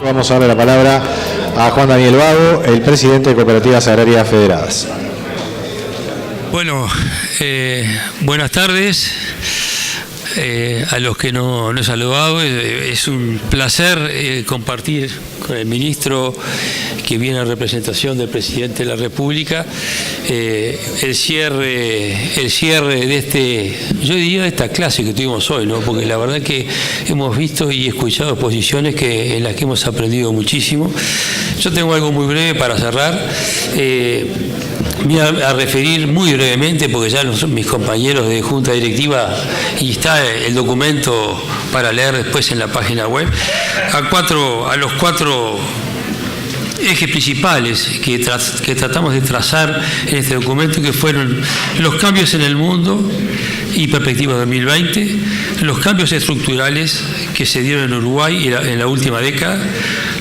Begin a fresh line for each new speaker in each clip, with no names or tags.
Vamos a darle la palabra a Juan Daniel Vago, el presidente de Cooperativas Agrarias Federadas.
Bueno, buenas tardes. A los que no he saludado, es un placer compartir con el ministro que viene en representación del presidente de la República el cierre de yo diría de esta clase que tuvimos hoy, ¿no? Porque la verdad que hemos visto y escuchado posiciones en las que hemos aprendido muchísimo. Yo tengo algo muy breve para cerrar. Me voy a referir muy brevemente, porque ya mis compañeros de Junta Directiva, y está el documento para leer después en la página web, a los cuatro ejes principales que tratamos de trazar en este documento, que fueron los cambios en el mundo y perspectiva 2020, los cambios estructurales que se dieron en Uruguay en la última década,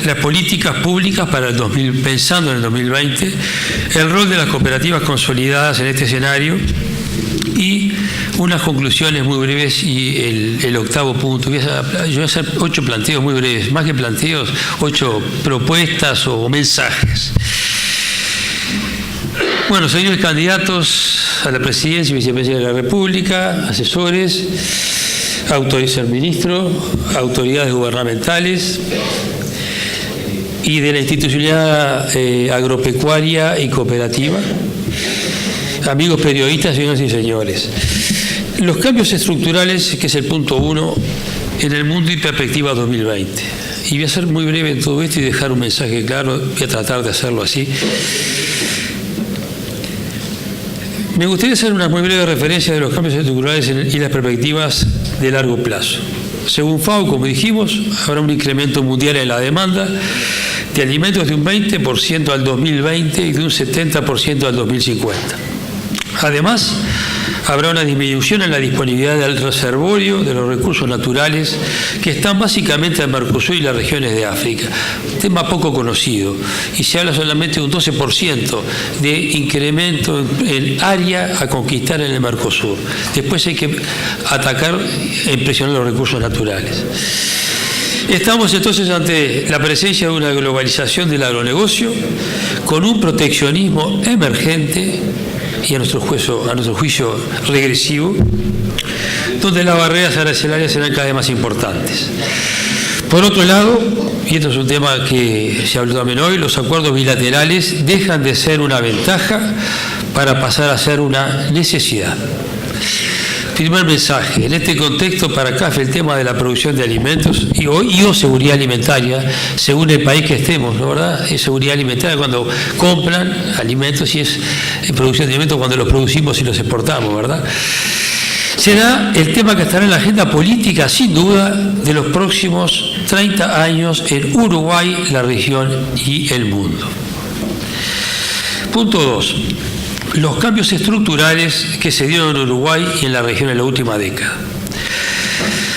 las políticas públicas para pensando en el 2020, el rol de las cooperativas consolidadas en este escenario y unas conclusiones muy breves y el octavo punto. Yo voy a hacer 8 planteos muy breves, más que planteos, 8 propuestas o mensajes. Bueno, señores candidatos a la presidencia y vicepresidencia de la República, asesores, señor ministro, autoridades gubernamentales y de la institucionalidad agropecuaria y cooperativa, amigos periodistas, señoras y señores. Los cambios estructurales, que es el punto 1, en el mundo y perspectiva 2020. Y voy a ser muy breve en todo esto y dejar un mensaje claro, voy a tratar de hacerlo así. Me gustaría hacer una muy breve referencia de los cambios estructurales y las perspectivas de largo plazo. Según FAO, como dijimos, habrá un incremento mundial en la demanda de alimentos de un 20% al 2020 y de un 70% al 2050. Además, habrá una disminución en la disponibilidad del reservorio de los recursos naturales que están básicamente en Mercosur y las regiones de África. Tema poco conocido. Y se habla solamente de un 12% de incremento en área a conquistar en el Mercosur. Después hay que atacar e impresionar los recursos naturales. Estamos entonces ante la presencia de una globalización del agronegocio con un proteccionismo emergente y a nuestro juicio regresivo, donde las barreras arancelarias serán cada vez más importantes. Por otro lado, y esto es un tema que se habló también hoy, los acuerdos bilaterales dejan de ser una ventaja para pasar a ser una necesidad. Primer mensaje, en este contexto para CAF el tema de la producción de alimentos o seguridad alimentaria, según el país que estemos, ¿no, verdad? Es seguridad alimentaria cuando compran alimentos y es producción de alimentos cuando los producimos y los exportamos, ¿verdad? Será el tema que estará en la agenda política, sin duda, de los próximos 30 años en Uruguay, la región y el mundo. Punto 2. Los cambios estructurales que se dieron en Uruguay y en la región en la última década.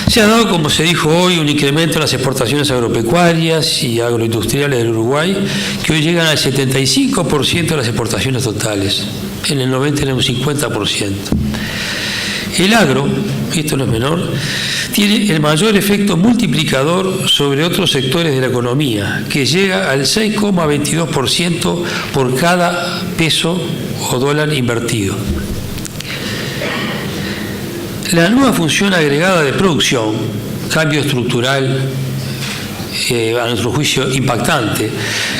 Se ha dado, como se dijo hoy, un incremento en las exportaciones agropecuarias y agroindustriales del Uruguay, que hoy llegan al 75% de las exportaciones totales. En el 90 era un 50%. El agro, y esto no es menor, tiene el mayor efecto multiplicador sobre otros sectores de la economía, que llega al 6,22% por cada peso o dólar invertido. La nueva función agregada de producción, cambio estructural, a nuestro juicio impactante,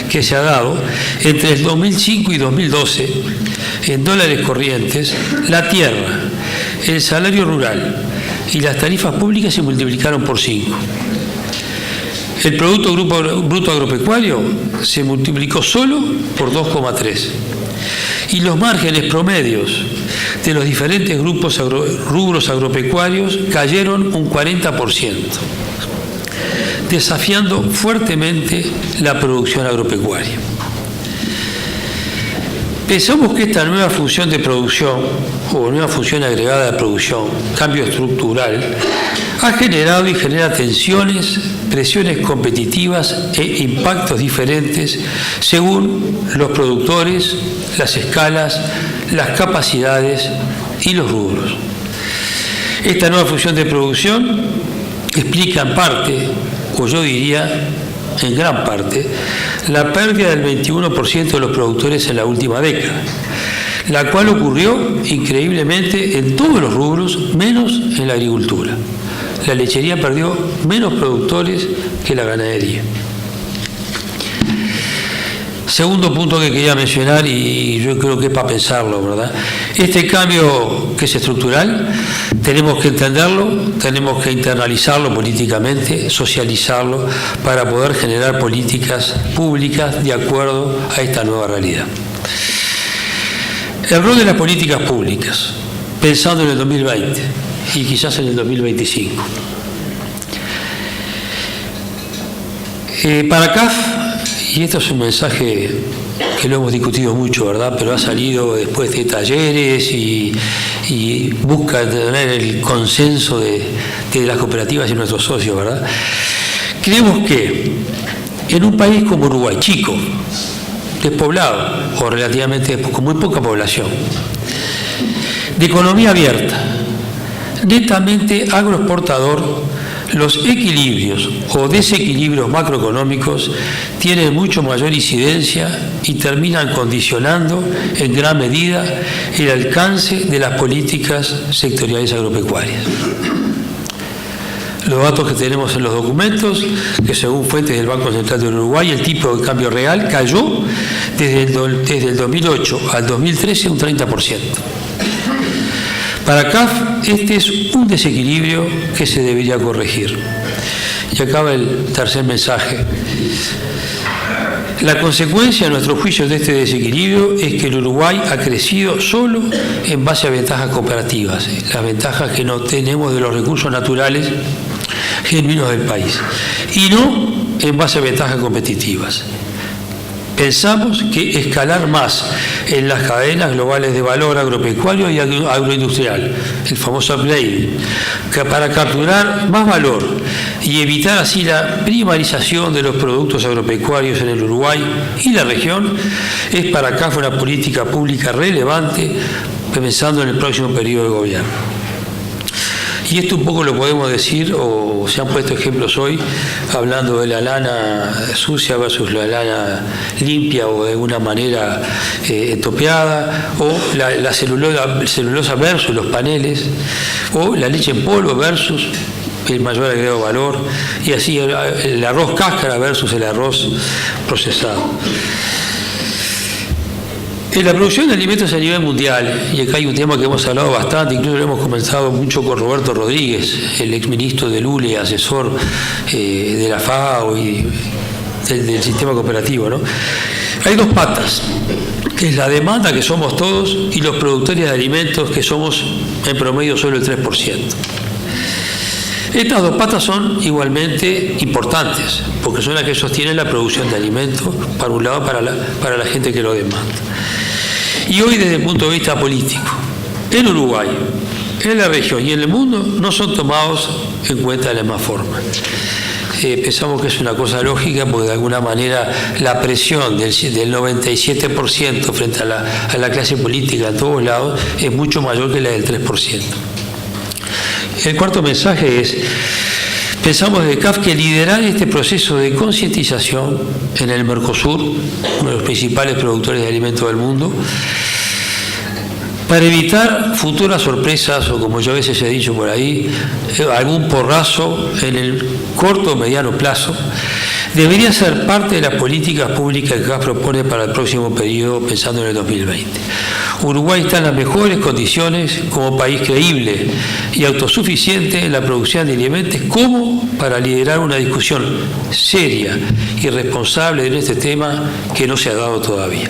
que se ha dado entre el 2005 y 2012 en dólares corrientes, la tierra, el salario rural y las tarifas públicas se multiplicaron por 5. El Producto Bruto Agropecuario se multiplicó solo por 2,3. Y los márgenes promedios de los diferentes rubros agropecuarios cayeron un 40%, desafiando fuertemente la producción agropecuaria. Pensamos que esta nueva función de producción, o nueva función agregada de producción, cambio estructural, ha generado y genera tensiones, presiones competitivas e impactos diferentes según los productores, las escalas, las capacidades y los rubros. Esta nueva función de producción explica en parte, o yo diría, en gran parte, la pérdida del 21% de los productores en la última década, la cual ocurrió increíblemente en todos los rubros, menos en la agricultura. La lechería perdió menos productores que la ganadería. Segundo punto que quería mencionar, y yo creo que es para pensarlo, ¿verdad? Este cambio que es estructural, tenemos que entenderlo, tenemos que internalizarlo políticamente, socializarlo, para poder generar políticas públicas de acuerdo a esta nueva realidad. El rol de las políticas públicas, pensando en el 2020 y quizás en el 2025. Para CAF, y esto es un mensaje que lo hemos discutido mucho, ¿verdad? Pero ha salido después de talleres y busca tener el consenso de las cooperativas y nuestros socios, ¿verdad? Creemos que en un país como Uruguay, chico, despoblado o relativamente con muy poca población, de economía abierta, netamente agroexportador, los equilibrios o desequilibrios macroeconómicos tienen mucho mayor incidencia y terminan condicionando en gran medida el alcance de las políticas sectoriales agropecuarias. Los datos que tenemos en los documentos, que según fuentes del Banco Central de Uruguay, el tipo de cambio real cayó desde el 2008 al 2013 un 30%. Para CAF, este es un desequilibrio que se debería corregir. Y acaba el tercer mensaje. La consecuencia, a nuestro juicio, de este desequilibrio es que el Uruguay ha crecido solo en base a ventajas cooperativas, las ventajas que no tenemos de los recursos naturales genuinos del país, y no en base a ventajas competitivas. Pensamos que escalar más en las cadenas globales de valor agropecuario y agroindustrial, el famoso upgrading, que para capturar más valor y evitar así la primarización de los productos agropecuarios en el Uruguay y la región, es para CAF una política pública relevante pensando en el próximo periodo de gobierno. Y esto un poco lo podemos decir, o se han puesto ejemplos hoy, hablando de la lana sucia versus la lana limpia o de alguna manera topeada, o la celulosa versus los paneles, o la leche en polvo versus el mayor agregado de valor, y así el arroz cáscara versus el arroz procesado. En la producción de alimentos a nivel mundial, y acá hay un tema que hemos hablado bastante, incluso lo hemos comenzado mucho con Roberto Rodríguez, el exministro del ULE, asesor de la FAO y del sistema cooperativo, ¿no? Hay dos patas, que es la demanda, que somos todos, y los productores de alimentos, que somos en promedio solo el 3%. Estas dos patas son igualmente importantes, porque son las que sostienen la producción de alimentos, para un lado, para la gente que lo demanda. Y hoy, desde el punto de vista político, en Uruguay, en la región y en el mundo, no son tomados en cuenta de la misma forma. Pensamos que es una cosa lógica, porque de alguna manera la presión del 97% frente a la clase política en todos lados es mucho mayor que la del 3%. El cuarto mensaje es: pensamos de CAF que liderar este proceso de concientización en el Mercosur, uno de los principales productores de alimentos del mundo, para evitar futuras sorpresas, o como yo a veces he dicho por ahí, algún porrazo en el corto o mediano plazo, debería ser parte de las políticas públicas que CAF propone para el próximo periodo, pensando en el 2020. Uruguay está en las mejores condiciones como país creíble y autosuficiente en la producción de alimentos como para liderar una discusión seria y responsable de este tema que no se ha dado todavía.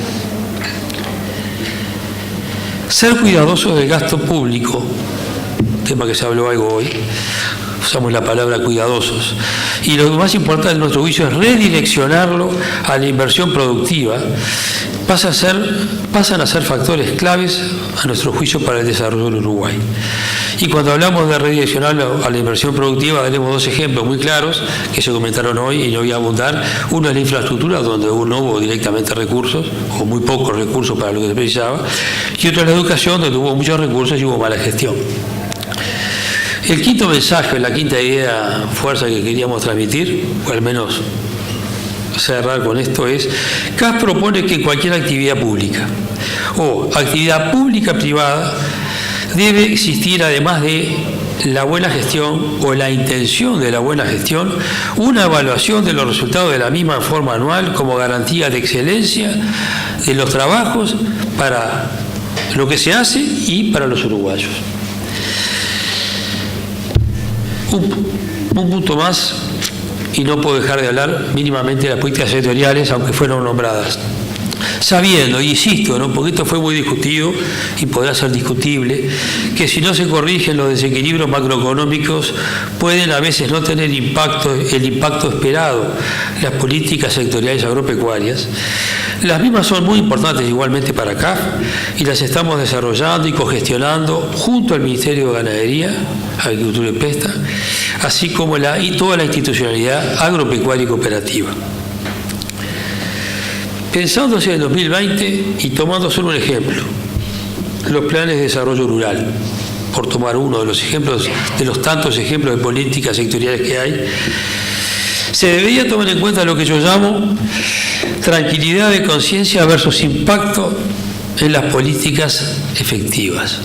Ser cuidadosos del gasto público, tema que se habló algo hoy, usamos la palabra cuidadosos, y lo más importante en nuestro juicio es redireccionarlo a la inversión productiva, pasan a ser factores claves a nuestro juicio para el desarrollo del Uruguay. Y cuando hablamos de redireccionarlo a la inversión productiva, daremos dos ejemplos muy claros que se comentaron hoy y no voy a abundar. Uno es la infraestructura, donde no hubo directamente recursos, o muy pocos recursos para lo que se precisaba, y otro es la educación, donde hubo muchos recursos y hubo mala gestión. El quinto mensaje, la quinta idea, fuerza que queríamos transmitir, o al menos cerrar con esto es, CAS propone que cualquier actividad pública o actividad pública privada debe existir, además de la buena gestión o la intención de la buena gestión, una evaluación de los resultados de la misma en forma anual como garantía de excelencia de los trabajos para lo que se hace y para los uruguayos. Un punto más, y no puedo dejar de hablar mínimamente de las políticas sectoriales, aunque fueron nombradas. Sabiendo, y insisto, ¿no?, porque esto fue muy discutido y podrá ser discutible, que si no se corrigen los desequilibrios macroeconómicos pueden a veces no tener el impacto esperado las políticas sectoriales agropecuarias. Las mismas son muy importantes igualmente para CAF y las estamos desarrollando y cogestionando junto al Ministerio de Ganadería, Agricultura y Pesca, así como toda la institucionalidad agropecuaria y cooperativa. Pensando hacia el 2020 y tomando solo un ejemplo, los planes de desarrollo rural, por tomar uno de los ejemplos, de los tantos ejemplos de políticas sectoriales que hay, se debería tomar en cuenta lo que yo llamo tranquilidad de conciencia versus impacto en las políticas efectivas.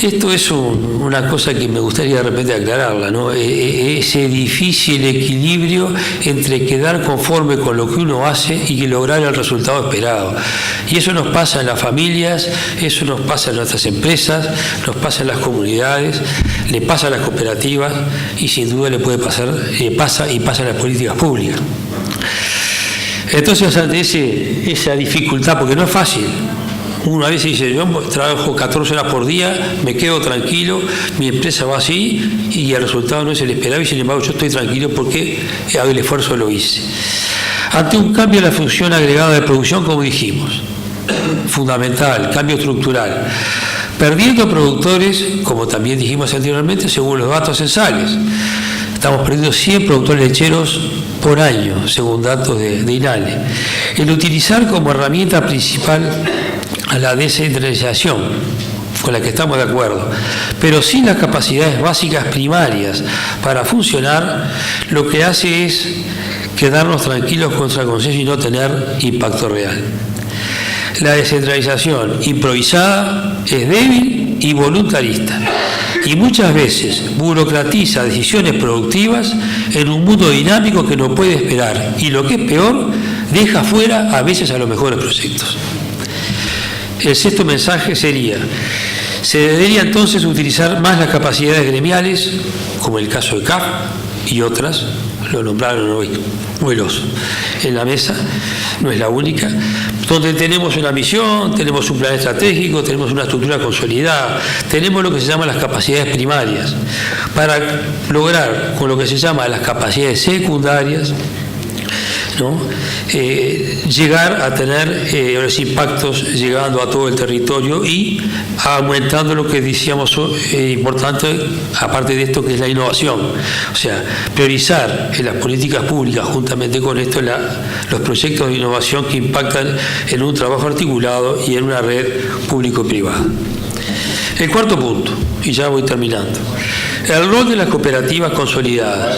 Esto es una cosa que me gustaría de repente aclararla, ¿no? Ese difícil equilibrio entre quedar conforme con lo que uno hace y que lograr el resultado esperado. Y eso nos pasa en las familias, eso nos pasa en nuestras empresas, nos pasa en las comunidades, le pasa a las cooperativas y sin duda le puede pasar, pasa en las políticas públicas. Entonces, ante esa dificultad, porque no es fácil, uno a veces dice, yo trabajo 14 horas por día, me quedo tranquilo, mi empresa va así y el resultado no es el esperado y sin embargo yo estoy tranquilo porque el esfuerzo lo hice. Ante un cambio en la función agregada de producción, como dijimos, fundamental, cambio estructural, perdiendo productores, como también dijimos anteriormente, según los datos censales. Estamos perdiendo 100 productores lecheros por año, según datos de INALE. El utilizar como herramienta principal a la descentralización, con la que estamos de acuerdo, pero sin las capacidades básicas primarias para funcionar, lo que hace es quedarnos tranquilos contra el consenso y no tener impacto real. La descentralización improvisada es débil y voluntarista, y muchas veces burocratiza decisiones productivas en un mundo dinámico que no puede esperar, y lo que es peor, deja fuera a veces a los mejores proyectos. El sexto mensaje sería, se debería entonces utilizar más las capacidades gremiales, como el caso de CAF y otras, lo nombraron hoy en la mesa, no es la única, donde tenemos una misión, tenemos un plan estratégico, tenemos una estructura consolidada, tenemos lo que se llama las capacidades primarias, para lograr con lo que se llama las capacidades secundarias, ¿no?, llegar a tener los impactos llegando a todo el territorio y aumentando lo que decíamos importante, aparte de esto, que es la innovación. O sea, priorizar en las políticas públicas, juntamente con esto, los proyectos de innovación que impactan en un trabajo articulado y en una red público-privada. El cuarto punto, y ya voy terminando, el rol de las cooperativas consolidadas.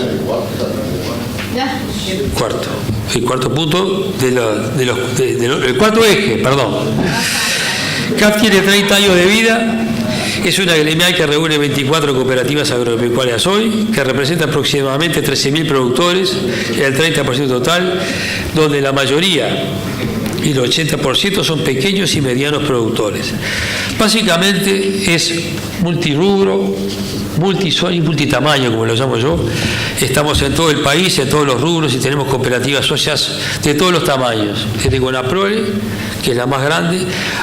El cuarto punto el cuarto eje, perdón. CAF tiene 30 años de vida, es una gremial que reúne 24 cooperativas agropecuarias hoy, que representa aproximadamente 13.000 productores, el 30% total, donde la mayoría y el 80% son pequeños y medianos productores. Básicamente es multirrubro, multisol y multitamaño, como lo llamo yo. Estamos en todo el país, en todos los rubros, y tenemos cooperativas socias de todos los tamaños, desde Conaprole, que es la más grande,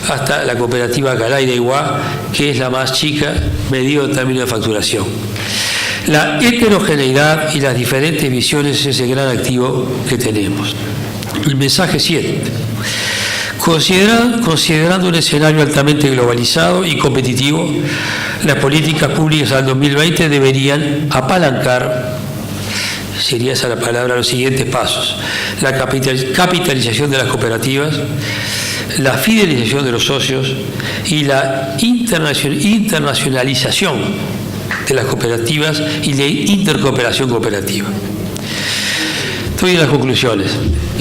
hasta la cooperativa Calay de Iguá, que es la más chica, medido en términos de facturación. La heterogeneidad y las diferentes visiones es el gran activo que tenemos. El mensaje 7. Considerando un escenario altamente globalizado y competitivo, las políticas públicas al 2020 deberían apalancar, sería esa la palabra, los siguientes pasos: la capitalización de las cooperativas, la fidelización de los socios y la internacionalización de las cooperativas y la intercooperación cooperativa. Estoy en las conclusiones,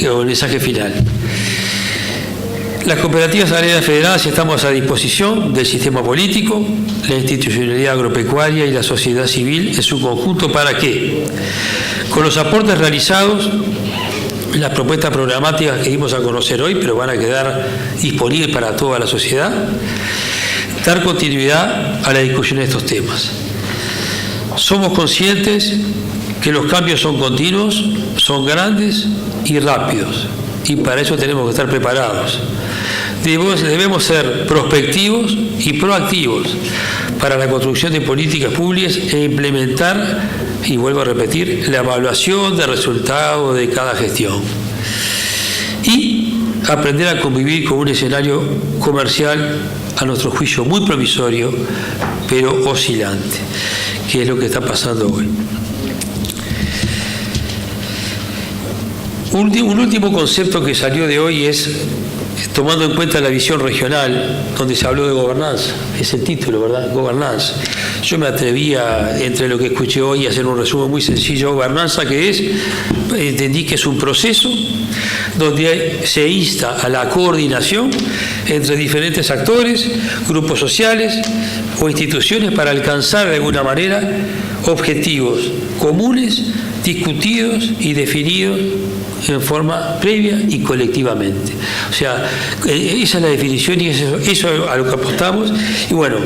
o el mensaje final. Las cooperativas agrarias federadas estamos a disposición del sistema político, la institucionalidad agropecuaria y la sociedad civil en su conjunto para que, con los aportes realizados, las propuestas programáticas que dimos a conocer hoy, pero van a quedar disponibles para toda la sociedad, dar continuidad a la discusión de estos temas. Somos conscientes que los cambios son continuos, son grandes y rápidos, y para eso tenemos que estar preparados. Debemos ser prospectivos y proactivos para la construcción de políticas públicas e implementar, y vuelvo a repetir, la evaluación de resultados de cada gestión. Y aprender a convivir con un escenario comercial, a nuestro juicio, muy provisorio, pero oscilante, que es lo que está pasando hoy. Un último concepto que salió de hoy es, tomando en cuenta la visión regional, donde se habló de gobernanza, es el título, ¿verdad? Gobernanza. Yo me atrevía, entre lo que escuché hoy, a hacer un resumen muy sencillo. Gobernanza, que es, entendí que es un proceso donde se insta a la coordinación entre diferentes actores, grupos sociales o instituciones para alcanzar de alguna manera objetivos comunes, discutidos y definidos en forma previa y colectivamente. O sea, esa es la definición y eso a lo que apostamos. Y bueno,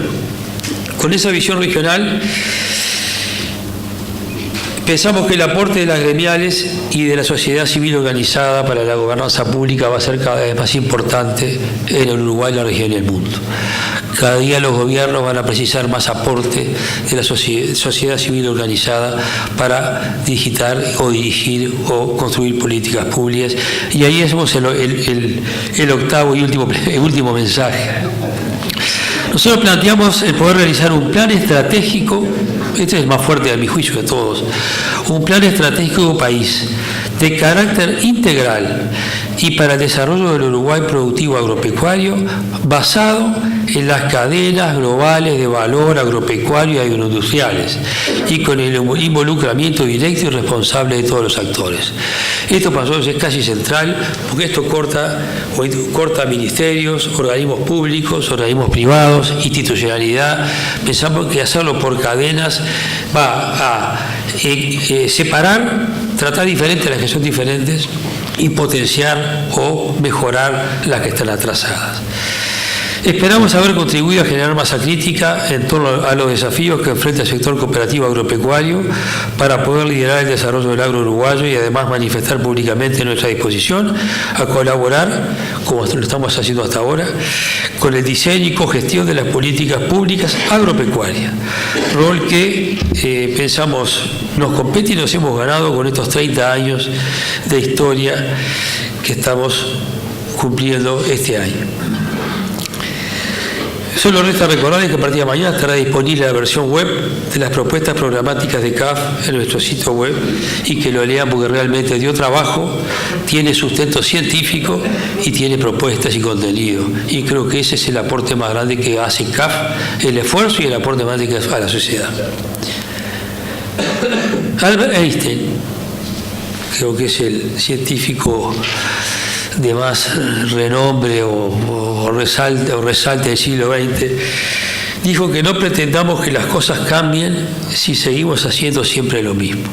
con esa visión regional, pensamos que el aporte de las gremiales y de la sociedad civil organizada para la gobernanza pública va a ser cada vez más importante en el Uruguay, la región y el mundo. Cada día los gobiernos van a precisar más aporte de la sociedad civil organizada para digitar o dirigir o construir políticas públicas. Y ahí hacemos el octavo y último mensaje. Nosotros planteamos el poder realizar un plan estratégico, este es el más fuerte a mi juicio de todos, un plan estratégico país de carácter integral y para el desarrollo del Uruguay productivo agropecuario basado en las cadenas globales de valor agropecuario y agroindustriales y con el involucramiento directo y responsable de todos los actores. Esto pasó a ser casi central porque esto corta ministerios, organismos públicos, organismos privados, institucionalidad. Pensamos que hacerlo por cadenas va a separar, tratar diferentes las que son diferentes y potenciar o mejorar las que están atrasadas. Esperamos haber contribuido a generar masa crítica en torno a los desafíos que enfrenta el sector cooperativo agropecuario para poder liderar el desarrollo del agro uruguayo y además manifestar públicamente nuestra disposición a colaborar, como lo estamos haciendo hasta ahora, con el diseño y cogestión de las políticas públicas agropecuarias, rol que pensamos nos compete y nos hemos ganado con estos 30 años de historia que estamos cumpliendo este año. Solo resta recordar que a partir de mañana estará disponible la versión web de las propuestas programáticas de CAF en nuestro sitio web y que lo lean porque realmente dio trabajo, tiene sustento científico y tiene propuestas y contenido. Y creo que ese es el aporte más grande que hace CAF, el esfuerzo y el aporte más grande que hace a la sociedad. Albert Einstein, creo que es el científico de más renombre o resalte del siglo XX, dijo que no pretendamos que las cosas cambien si seguimos haciendo siempre lo mismo.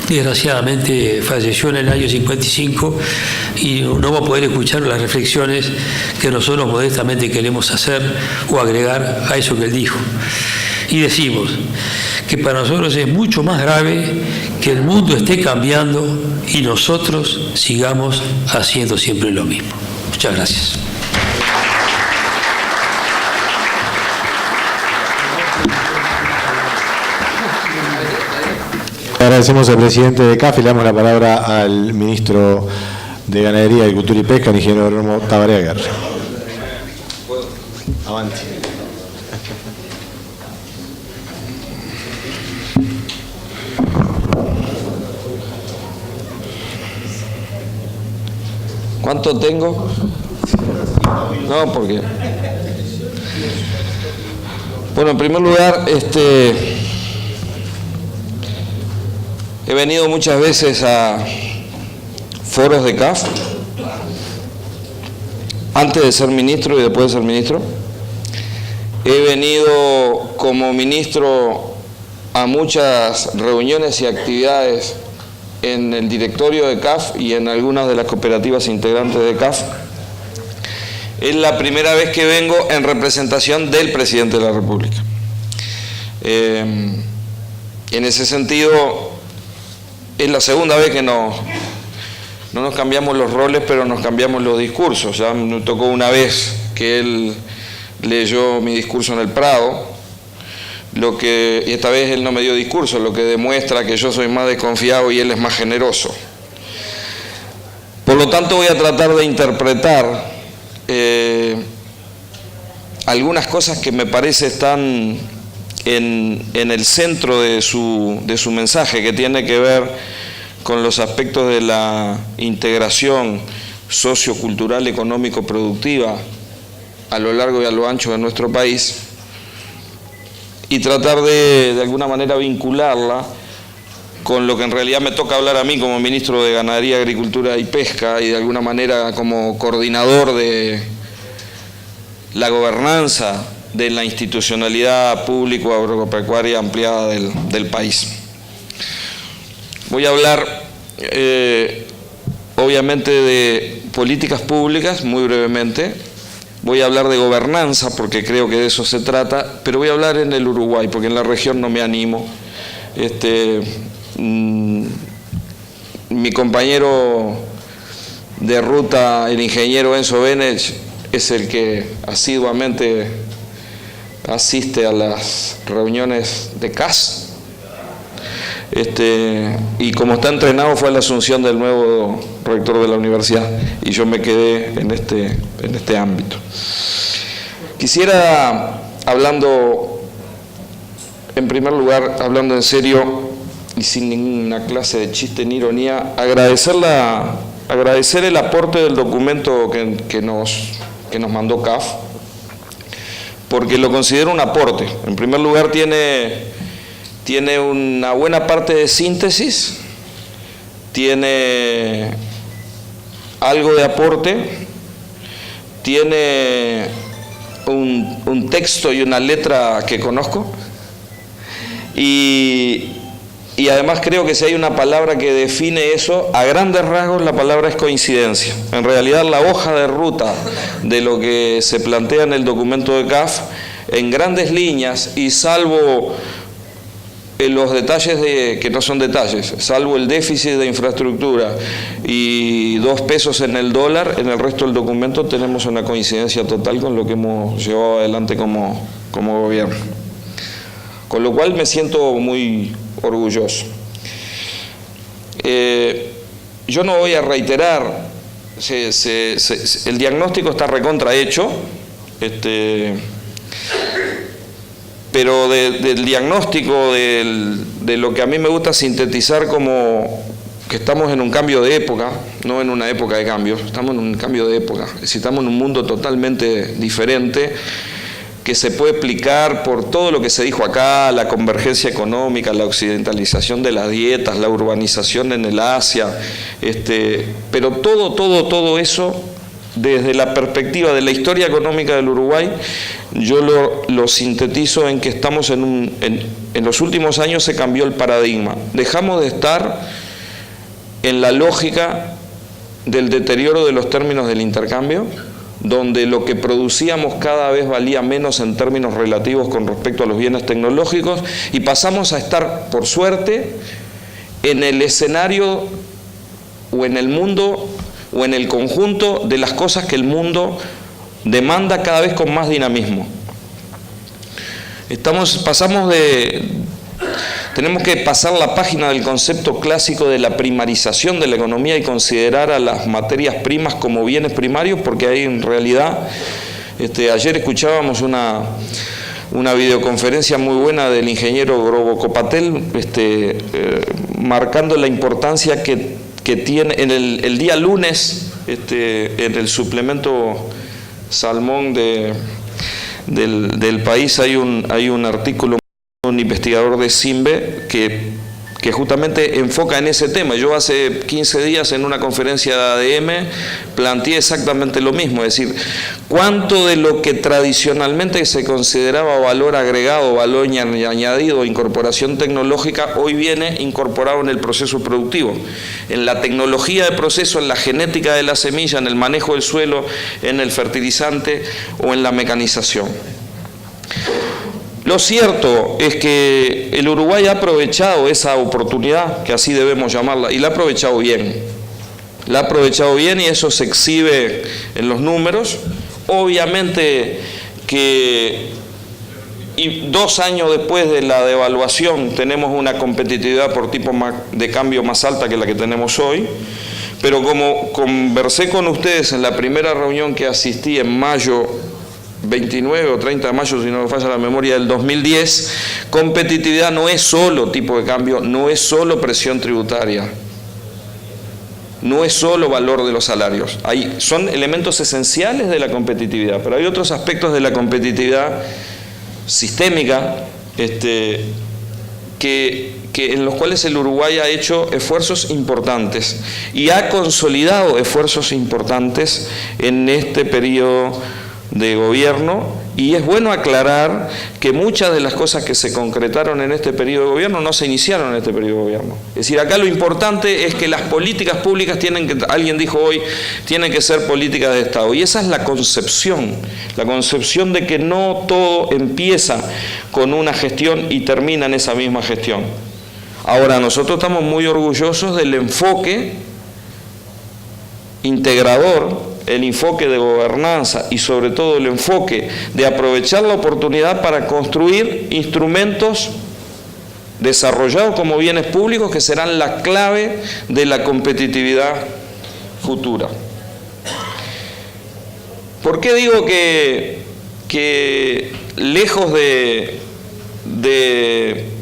Desgraciadamente falleció en el año 55 y no va a poder escuchar las reflexiones que nosotros modestamente queremos hacer o agregar a eso que él dijo. Y decimos que para nosotros es mucho más grave que el mundo esté cambiando y nosotros sigamos haciendo siempre lo mismo. Muchas gracias.
Agradecemos al presidente de CAF y le damos la palabra al ministro de Ganadería, Agricultura y Pesca, el ingeniero Guillermo Tabaré Aguirre. Avante.
¿Cuánto tengo? No, porque... Bueno, en primer lugar, He venido muchas veces a foros de CAF, antes de ser ministro y después de ser ministro. He venido como ministro a muchas reuniones y actividades en el directorio de CAF y en algunas de las cooperativas integrantes de CAF. Es la primera vez que vengo en representación del presidente de la República. En ese sentido, es la segunda vez que no nos cambiamos los roles, pero nos cambiamos los discursos. Ya me tocó una vez que él leyó mi discurso en el Prado, y esta vez él no me dio discurso, lo que demuestra que yo soy más desconfiado y él es más generoso. Por lo tanto, voy a tratar de interpretar algunas cosas que me parece están en el centro de su mensaje, que tiene que ver con los aspectos de la integración sociocultural, económico, productiva a lo largo y a lo ancho de nuestro país, y tratar de alguna manera vincularla con lo que en realidad me toca hablar a mí como ministro de Ganadería, Agricultura y Pesca, y de alguna manera como coordinador de la gobernanza de la institucionalidad público-agropecuaria ampliada del país. Voy a hablar obviamente de políticas públicas, muy brevemente. Voy a hablar de gobernanza, porque creo que de eso se trata, pero voy a hablar en el Uruguay, porque en la región no me animo. Mi compañero de ruta, el ingeniero Enzo Benech, es el que asiduamente asiste a las reuniones de CAS. Y como está entrenado, fue a la asunción del nuevo rector de la universidad, y yo me quedé en este ámbito. Quisiera, en primer lugar, hablando en serio y sin ninguna clase de chiste ni ironía, agradecer el aporte del documento que nos mandó CAF, porque lo considero un aporte. En primer lugar, tiene una buena parte de síntesis, tiene algo de aporte, tiene un texto y una letra que conozco, y además creo que si hay una palabra que define eso, a grandes rasgos la palabra es coincidencia. En realidad la hoja de ruta de lo que se plantea en el documento de CAF, en grandes líneas, y salvo los detalles que no son detalles, salvo el déficit de infraestructura y 2 pesos en el dólar, en el resto del documento tenemos una coincidencia total con lo que hemos llevado adelante como gobierno. Con lo cual me siento muy orgulloso. Yo no voy a reiterar, el diagnóstico está recontrahecho, pero del diagnóstico de lo que a mí me gusta sintetizar como que estamos en un cambio de época, no en una época de cambios, estamos en un cambio de época, es decir, estamos en un mundo totalmente diferente, que se puede explicar por todo lo que se dijo acá, la convergencia económica, la occidentalización de las dietas, la urbanización en el Asia, pero todo eso, desde la perspectiva de la historia económica del Uruguay, yo lo sintetizo en que estamos en los últimos años se cambió el paradigma. Dejamos de estar en la lógica del deterioro de los términos del intercambio, donde lo que producíamos cada vez valía menos en términos relativos con respecto a los bienes tecnológicos, y pasamos a estar, por suerte, en el escenario o en el mundo o en el conjunto de las cosas que el mundo demanda cada vez con más dinamismo. Tenemos que pasar la página del concepto clásico de la primarización de la economía y considerar a las materias primas como bienes primarios, porque hay en realidad, ayer escuchábamos una videoconferencia muy buena del ingeniero Grobo Copatel, marcando la importancia que tiene en el día lunes, en el suplemento Salmón del País hay un artículo, un investigador de CIMBE que que justamente enfoca en ese tema. Yo hace 15 días en una conferencia de ADM planteé exactamente lo mismo, es decir, cuánto de lo que tradicionalmente se consideraba valor agregado, valor añadido, incorporación tecnológica, hoy viene incorporado en el proceso productivo, en la tecnología de proceso, en la genética de la semilla, en el manejo del suelo, en el fertilizante o en la mecanización. Lo cierto es que el Uruguay ha aprovechado esa oportunidad, que así debemos llamarla, y la ha aprovechado bien. La ha aprovechado bien y eso se exhibe en los números. Obviamente que 2 años después de la devaluación tenemos una competitividad por tipo de cambio más alta que la que tenemos hoy, pero como conversé con ustedes en la primera reunión que asistí en mayo 29 o 30 de mayo, si no me falla la memoria, del 2010, competitividad no es solo tipo de cambio, no es solo presión tributaria, no es solo valor de los salarios. Son elementos esenciales de la competitividad, pero hay otros aspectos de la competitividad sistémica en los cuales el Uruguay ha hecho esfuerzos importantes y ha consolidado esfuerzos importantes en este periodo de gobierno, y es bueno aclarar que muchas de las cosas que se concretaron en este periodo de gobierno no se iniciaron en este periodo de gobierno. Es decir, acá lo importante es que las políticas públicas alguien dijo hoy, tienen que ser políticas de Estado, y esa es la concepción de que no todo empieza con una gestión y termina en esa misma gestión. Ahora, nosotros estamos muy orgullosos del enfoque integrador, el enfoque de gobernanza y sobre todo el enfoque de aprovechar la oportunidad para construir instrumentos desarrollados como bienes públicos que serán la clave de la competitividad futura. ¿Por qué digo que lejos de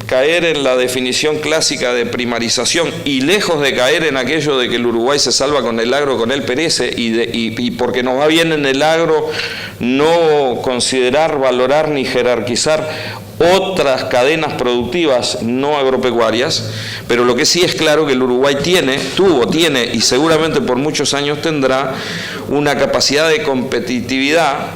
caer en la definición clásica de primarización y lejos de caer en aquello de que el Uruguay se salva con el agro, con él perece, y porque nos va bien en el agro no considerar, valorar ni jerarquizar otras cadenas productivas no agropecuarias, pero lo que sí es claro que el Uruguay tiene y seguramente por muchos años tendrá una capacidad de competitividad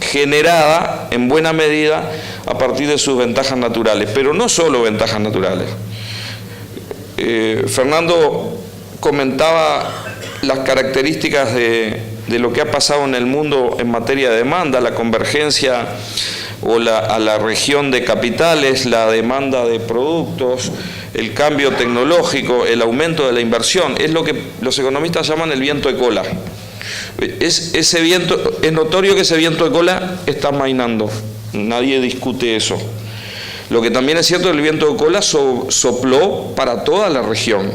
generada en buena medida a partir de sus ventajas naturales, pero no solo ventajas naturales. Fernando comentaba las características de lo que ha pasado en el mundo en materia de demanda, la convergencia a la región de capitales, la demanda de productos, el cambio tecnológico, el aumento de la inversión. Es lo que los economistas llaman el viento de cola. Es notorio que ese viento de cola está amainando, nadie discute eso. Lo que también es cierto es que el viento de cola sopló para toda la región,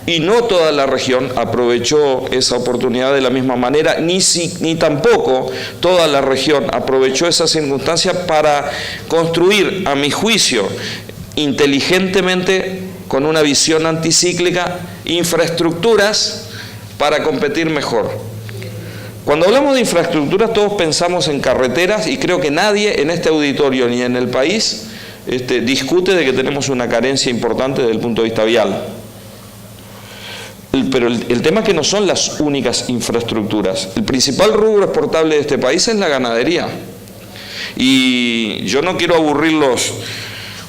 y no toda la región aprovechó esa oportunidad de la misma manera, ni tampoco toda la región aprovechó esa circunstancia para construir, a mi juicio, inteligentemente, con una visión anticíclica, infraestructuras para competir mejor. Cuando hablamos de infraestructuras todos pensamos en carreteras, y creo que nadie en este auditorio ni en el país discute de que tenemos una carencia importante desde el punto de vista vial. Pero el tema es que no son las únicas infraestructuras. El principal rubro exportable de este país es la ganadería. Y yo no quiero aburrirlos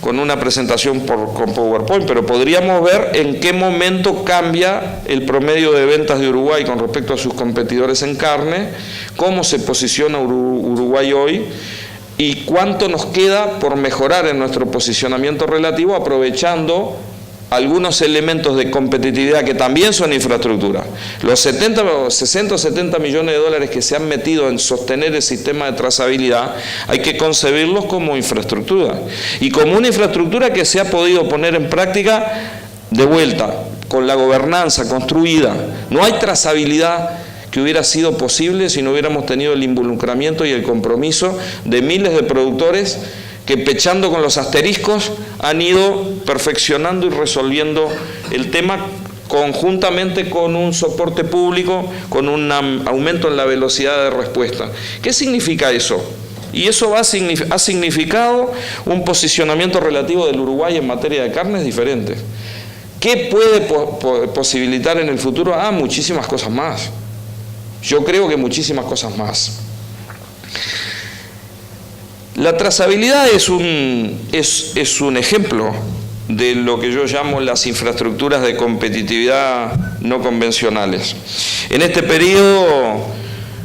con una presentación con PowerPoint, pero podríamos ver en qué momento cambia el promedio de ventas de Uruguay con respecto a sus competidores en carne, cómo se posiciona Uruguay hoy y cuánto nos queda por mejorar en nuestro posicionamiento relativo, aprovechando algunos elementos de competitividad que también son infraestructura. Los 60 o 70 millones de dólares que se han metido en sostener el sistema de trazabilidad, hay que concebirlos como infraestructura. Y como una infraestructura que se ha podido poner en práctica de vuelta, con la gobernanza construida. No hay trazabilidad que hubiera sido posible si no hubiéramos tenido el involucramiento y el compromiso de miles de productores que, pechando con los asteriscos, han ido perfeccionando y resolviendo el tema conjuntamente con un soporte público, con un aumento en la velocidad de respuesta. ¿Qué significa eso? y eso ha significado un posicionamiento relativo del Uruguay en materia de carnes diferente. ¿Qué puede posibilitar en el futuro? Muchísimas cosas más. Yo creo que muchísimas cosas más. La trazabilidad es un ejemplo de lo que yo llamo las infraestructuras de competitividad no convencionales. En este periodo,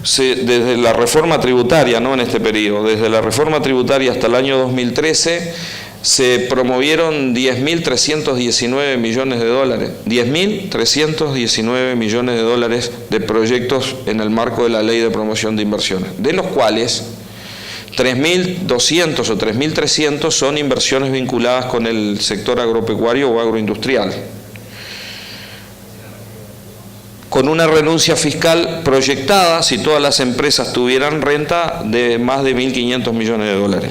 desde la reforma tributaria, desde la reforma tributaria hasta el año 2013, se promovieron 10.319 millones de dólares, 10.319 millones de dólares de proyectos en el marco de la Ley de Promoción de Inversiones, de los cuales 3.200 o 3.300 son inversiones vinculadas con el sector agropecuario o agroindustrial, con una renuncia fiscal proyectada, si todas las empresas tuvieran renta, de más de 1.500 millones de dólares.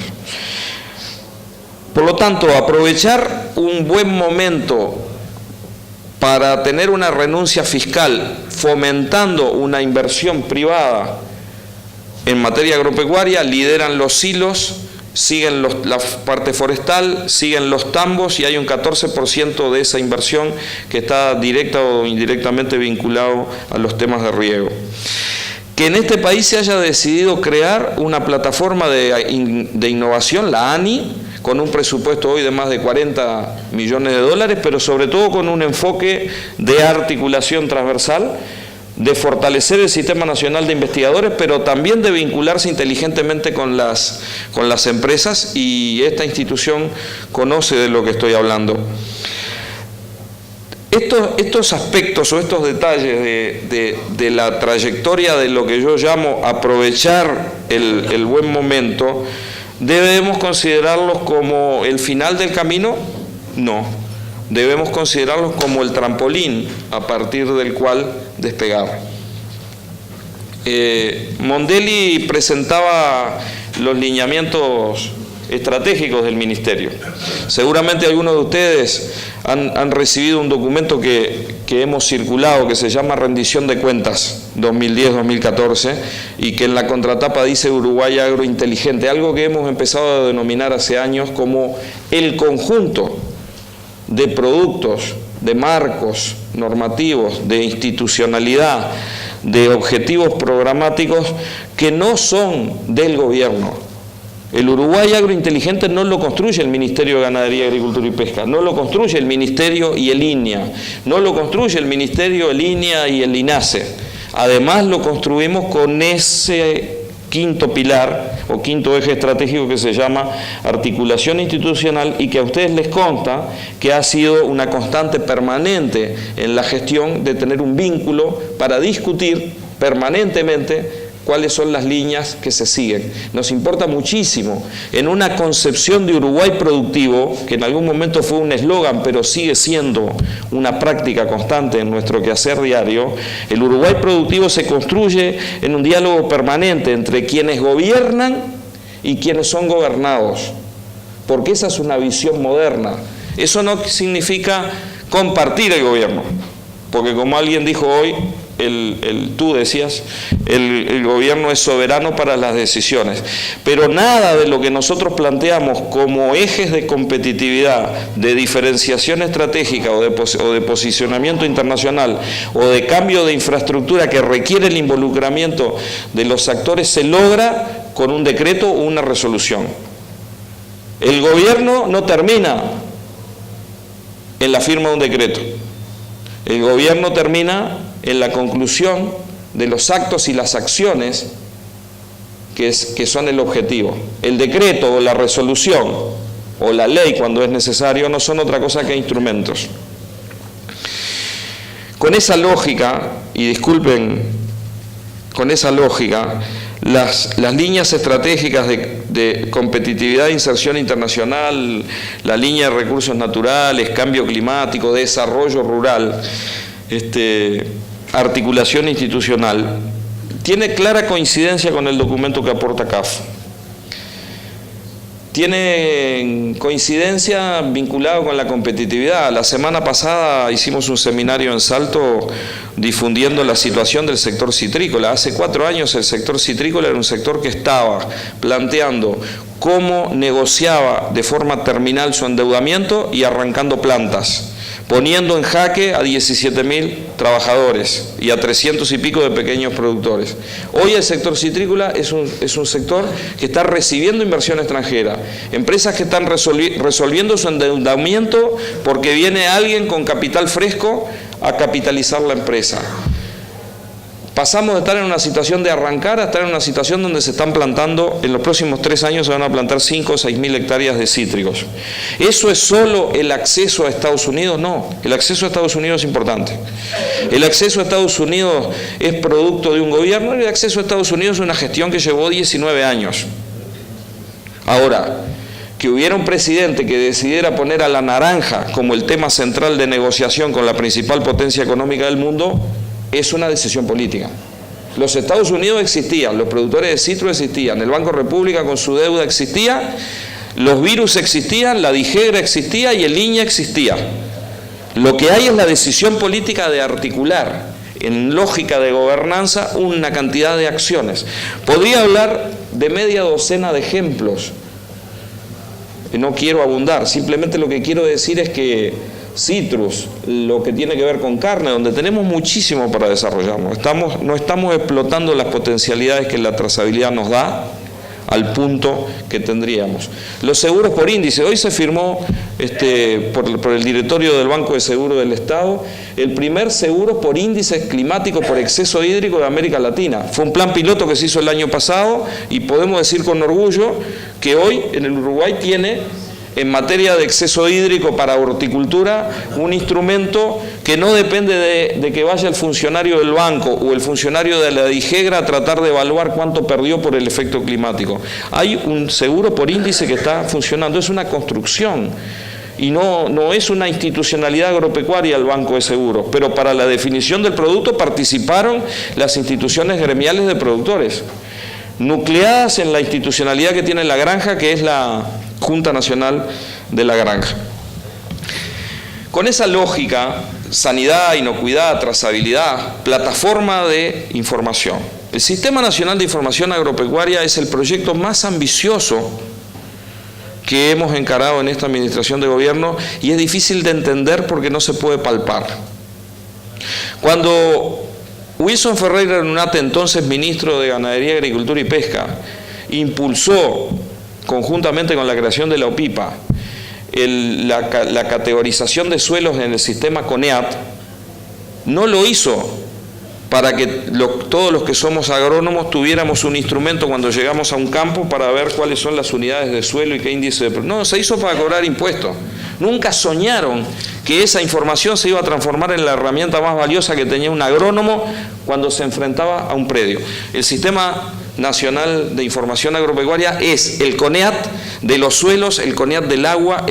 Por lo tanto, aprovechar un buen momento para tener una renuncia fiscal fomentando una inversión privada en materia agropecuaria, lideran los silos, siguen la parte forestal, siguen los tambos y hay un 14% de esa inversión que está directa o indirectamente vinculado a los temas de riego. Que en este país se haya decidido crear una plataforma de innovación, la ANI, con un presupuesto hoy de más de 40 millones de dólares, pero sobre todo con un enfoque de articulación transversal, de fortalecer el Sistema Nacional de Investigadores, pero también de vincularse inteligentemente con las empresas, y esta institución conoce de lo que estoy hablando. Estos aspectos o estos detalles de la trayectoria de lo que yo llamo aprovechar el buen momento, ¿debemos considerarlos como el final del camino? No. Debemos considerarlos como el trampolín a partir del cual despegar. Mondelli presentaba los lineamientos estratégicos del Ministerio. Seguramente algunos de ustedes han recibido un documento que hemos circulado, que se llama Rendición de Cuentas 2010-2014, y que en la contratapa dice Uruguay Agrointeligente, algo que hemos empezado a denominar hace años como el conjunto de productos, de marcos normativos, de institucionalidad, de objetivos programáticos que no son del gobierno. El Uruguay Agrointeligente no lo construye el Ministerio de Ganadería, Agricultura y Pesca, no lo construye el Ministerio y el INEA, no lo construye el Ministerio, el INEA y el INASE. Además lo construimos con ese quinto pilar o quinto eje estratégico que se llama articulación institucional, y que a ustedes les consta que ha sido una constante permanente en la gestión de tener un vínculo para discutir permanentemente cuáles son las líneas que se siguen. Nos importa muchísimo, en una concepción de Uruguay productivo, que en algún momento fue un eslogan, pero sigue siendo una práctica constante en nuestro quehacer diario. El Uruguay productivo se construye en un diálogo permanente entre quienes gobiernan y quienes son gobernados, porque esa es una visión moderna. Eso no significa compartir el gobierno, porque como alguien dijo hoy, tú decías, el gobierno es soberano para las decisiones, pero nada de lo que nosotros planteamos como ejes de competitividad, de diferenciación estratégica o de posicionamiento internacional o de cambio de infraestructura que requiere el involucramiento de los actores se logra con un decreto o una resolución. El gobierno no termina en la firma de un decreto. El gobierno termina en la conclusión de los actos y las acciones que son el objetivo. El decreto o la resolución o la ley, cuando es necesario, no son otra cosa que instrumentos. Con esa lógica, y disculpen, con esa lógica, las líneas estratégicas de competitividad e inserción internacional, la línea de recursos naturales, cambio climático, desarrollo rural, articulación institucional, tiene clara coincidencia con el documento que aporta CAF. tiene coincidencia vinculado con la competitividad. La semana pasada hicimos un seminario en Salto difundiendo la situación del sector citrícola. Hace 4 años el sector citrícola era un sector que estaba planteando cómo negociaba de forma terminal su endeudamiento y arrancando plantas, poniendo en jaque a 17.000 trabajadores y a 300 y pico de pequeños productores. Hoy el sector citrícola es un sector que está recibiendo inversión extranjera, empresas que están resolviendo su endeudamiento porque viene alguien con capital fresco a capitalizar la empresa. Pasamos de estar en una situación de arrancar a estar en una situación donde se están plantando, en los próximos 3 años se van a plantar 5 o 6.000 hectáreas de cítricos. ¿Eso es solo el acceso a Estados Unidos? No, el acceso a Estados Unidos es importante. El acceso a Estados Unidos es producto de un gobierno y el acceso a Estados Unidos es una gestión que llevó 19 años. Ahora, que hubiera un presidente que decidiera poner a la naranja como el tema central de negociación con la principal potencia económica del mundo, es una decisión política. Los Estados Unidos existían, los productores de citro existían, el Banco República con su deuda existía, los virus existían, la Dijegra existía y el INEA existía. Lo que hay es la decisión política de articular en lógica de gobernanza una cantidad de acciones. Podría hablar de media docena de ejemplos. No quiero abundar, simplemente lo que quiero decir es que citrus, lo que tiene que ver con carne, donde tenemos muchísimo para desarrollarnos. No estamos explotando las potencialidades que la trazabilidad nos da al punto que tendríamos. Los seguros por índice. Hoy se firmó por el directorio del Banco de Seguro del Estado el primer seguro por índice climático por exceso hídrico de América Latina. Fue un plan piloto que se hizo el año pasado y podemos decir con orgullo que hoy en el Uruguay tiene, en materia de exceso hídrico para horticultura, un instrumento que no depende de que vaya el funcionario del banco o el funcionario de la Dijegra a tratar de evaluar cuánto perdió por el efecto climático. Hay un seguro por índice que está funcionando, es una construcción y no es una institucionalidad agropecuaria el Banco de Seguros, pero para la definición del producto participaron las instituciones gremiales de productores, nucleadas en la institucionalidad que tiene la granja, que es la Junta Nacional de la Granja. Con esa lógica, sanidad, inocuidad, trazabilidad, plataforma de información. El Sistema Nacional de Información Agropecuaria es el proyecto más ambicioso que hemos encarado en esta administración de gobierno y es difícil de entender porque no se puede palpar. Cuando Wilson Ferreira Lunate, entonces ministro de Ganadería, Agricultura y Pesca, impulsó conjuntamente con la creación de la OPIPA la categorización de suelos en el sistema CONEAT, no lo hizo para que todos los que somos agrónomos tuviéramos un instrumento cuando llegamos a un campo para ver cuáles son las unidades de suelo y qué índice de... No, se hizo para cobrar impuestos. Nunca soñaron que esa información se iba a transformar en la herramienta más valiosa que tenía un agrónomo cuando se enfrentaba a un predio. El Sistema Nacional de Información Agropecuaria es el CONEAT de los suelos, el CONEAT del agua,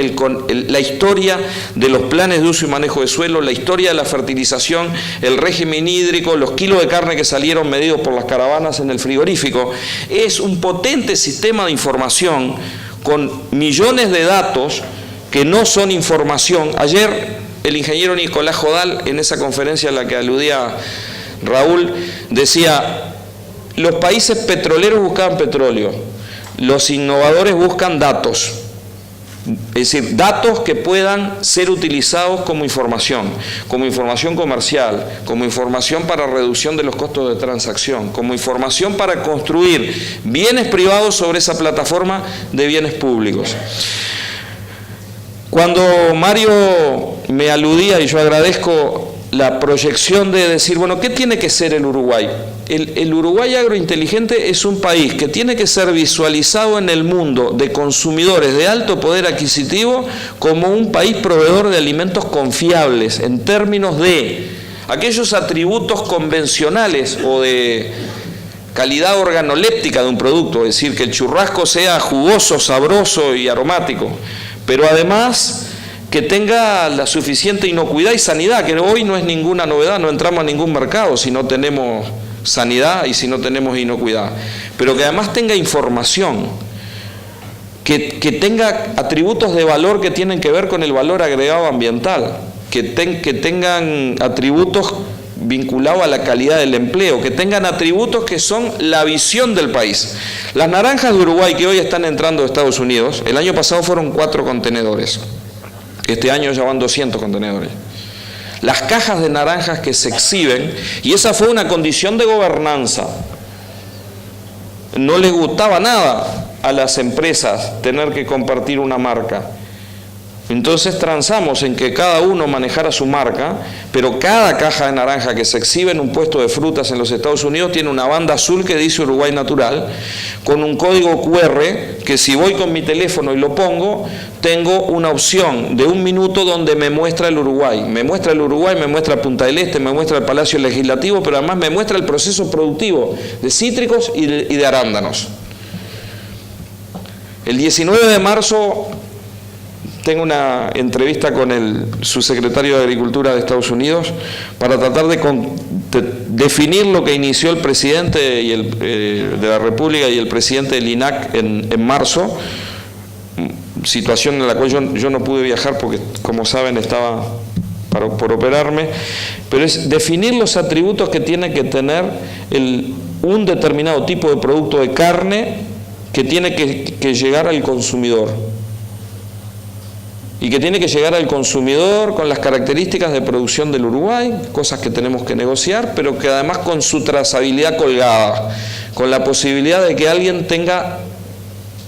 la historia de los planes de uso y manejo de suelo, la historia de la fertilización, el régimen hídrico, los kilos de carne que salieron medidos por las caravanas en el frigorífico. Es un potente sistema de información con millones de datos que no son información. Ayer el ingeniero Nicolás Jodal, en esa conferencia a la que aludía Raúl, decía: los países petroleros buscaban petróleo, los innovadores buscan datos, es decir, datos que puedan ser utilizados como información comercial, como información para reducción de los costos de transacción, como información para construir bienes privados sobre esa plataforma de bienes públicos. Cuando Mario me aludía, y yo agradezco la proyección de decir, bueno, ¿qué tiene que ser el Uruguay? El Uruguay agrointeligente es un país que tiene que ser visualizado en el mundo de consumidores de alto poder adquisitivo como un país proveedor de alimentos confiables en términos de aquellos atributos convencionales o de calidad organoléptica de un producto, es decir, que el churrasco sea jugoso, sabroso y aromático, pero además que tenga la suficiente inocuidad y sanidad, que hoy no es ninguna novedad, no entramos a ningún mercado si no tenemos sanidad y si no tenemos inocuidad, pero que además tenga información, que tenga atributos de valor que tienen que ver con el valor agregado ambiental, que tengan atributos vinculados a la calidad del empleo, que tengan atributos que son la visión del país. Las naranjas de Uruguay que hoy están entrando de Estados Unidos, el año pasado fueron 4 contenedores, este año ya van 200 contenedores. Las cajas de naranjas que se exhiben, y esa fue una condición de gobernanza, no les gustaba nada a las empresas tener que compartir una marca. Entonces transamos en que cada uno manejara su marca, pero cada caja de naranja que se exhibe en un puesto de frutas en los Estados Unidos tiene una banda azul que dice Uruguay Natural, con un código QR que si voy con mi teléfono y lo pongo, tengo una opción de 1 minuto donde me muestra el Uruguay. Me muestra el Uruguay, me muestra Punta del Este, me muestra el Palacio Legislativo, pero además me muestra el proceso productivo de cítricos y de arándanos. El 19 de marzo tengo una entrevista con el subsecretario de Agricultura de Estados Unidos para tratar de definir lo que inició el presidente de la República y el presidente del INAC en marzo, situación en la cual yo no pude viajar porque, como saben, estaba por operarme, pero es definir los atributos que tiene que tener un determinado tipo de producto de carne que tiene que llegar al consumidor. Y que tiene que llegar al consumidor con las características de producción del Uruguay, cosas que tenemos que negociar, pero que además con su trazabilidad colgada, con la posibilidad de que alguien tenga,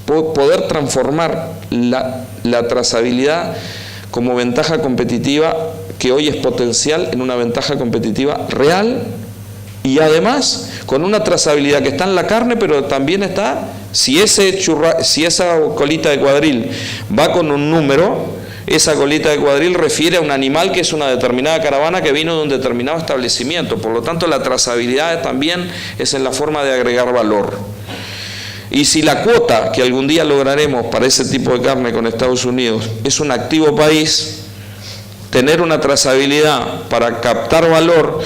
poder transformar la trazabilidad como ventaja competitiva, que hoy es potencial, en una ventaja competitiva real, y además con una trazabilidad que está en la carne, pero también está, si esa colita de cuadril va con un número, esa colita de cuadril refiere a un animal que es una determinada caravana que vino de un determinado establecimiento. Por lo tanto, la trazabilidad también es en la forma de agregar valor. Y si la cuota que algún día lograremos para ese tipo de carne con Estados Unidos es un activo país, tener una trazabilidad para captar valor,